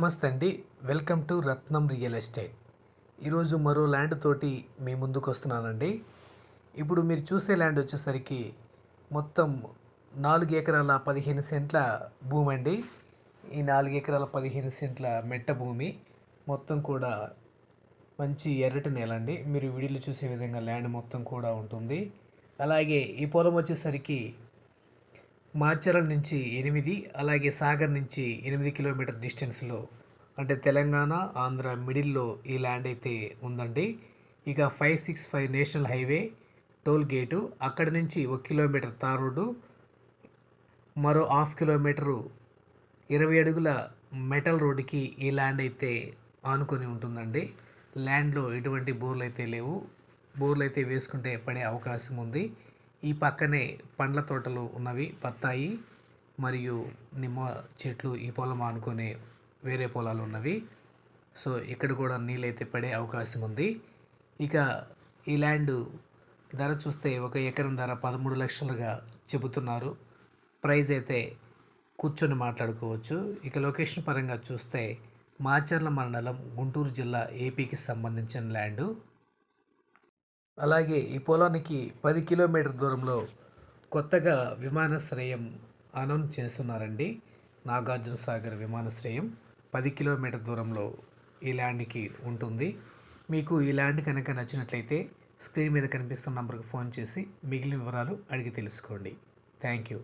నమస్తే అండి. Welcome to Ratnam real estate. ఈరోజు మరో ల్యాండ్ తోటి మీ ముందుకు వస్తున్నానండి. ఇప్పుడు మీరు చూసే ల్యాండ్ వచ్చేసరికి మొత్తం 4 ఎకరాల 15 సెంట్ల భూమి అండి. ఈ 4 ఎకరాల 15 సెంట్ల మెట్ట భూమి మొత్తం కూడా మంచి ఎర్రటి నేల అండి. మీరు వీడియోలో చూసే విధంగా ల్యాండ్ మొత్తం కూడా ఉంటుంది. అలాగే ఈ పొలం వచ్చేసరికి మాచర్ల నుంచి 8, అలాగే సాగర్ నుంచి 8 కిలోమీటర్ డిస్టెన్స్లో, అంటే తెలంగాణ ఆంధ్ర మిడిల్లో ఈ ల్యాండ్ అయితే ఉందండి. ఇక 565 నేషనల్ హైవే టోల్ గేటు, అక్కడి నుంచి 1 కిలోమీటర్ తార్ రోడ్డు, మరో హాఫ్ కిలోమీటరు 20 అడుగుల మెటల్ రోడ్డుకి ఈ ల్యాండ్ అయితే ఆనుకొని ఉంటుందండి. ల్యాండ్లో ఎటువంటి బోర్లు అయితే లేవు. బోర్లు అయితే వేసుకుంటే పడే అవకాశం ఉంది. ఈ పక్కనే పండ్ల తోటలు ఉన్నవి, బత్తాయి మరియు నిమ్మ చెట్లు ఈ పొలం ఆనుకునే వేరే పొలాలు ఉన్నవి. సో ఇక్కడ కూడా నీళ్ళైతే పడే అవకాశం ఉంది. ఇక ఈ ల్యాండ్ ధర చూస్తే 1 ఎకరం ధర 13 లక్షలుగా చెబుతున్నారు. ప్రైస్ అయితే కూర్చొని మాట్లాడుకోవచ్చు. ఇక లొకేషన్ పరంగా చూస్తే మాచర్ల మండలం, గుంటూరు జిల్లా, ఏపీకి సంబంధించిన ల్యాండు. అలాగే ఈ పొలానికి 10 కిలోమీటర్ దూరంలో కొత్తగా విమానాశ్రయం అనౌన్స్ చేస్తున్నారండి. నాగార్జున సాగర్ విమానాశ్రయం 10 కిలోమీటర్ దూరంలో ఈ ల్యాండ్కి ఉంటుంది. మీకు ఈ ల్యాండ్ కనుక నచ్చినట్లయితే స్క్రీన్ మీద కనిపిస్తున్న నంబర్కి ఫోన్ చేసి మిగిలిన వివరాలు అడిగి తెలుసుకోండి. Thank you.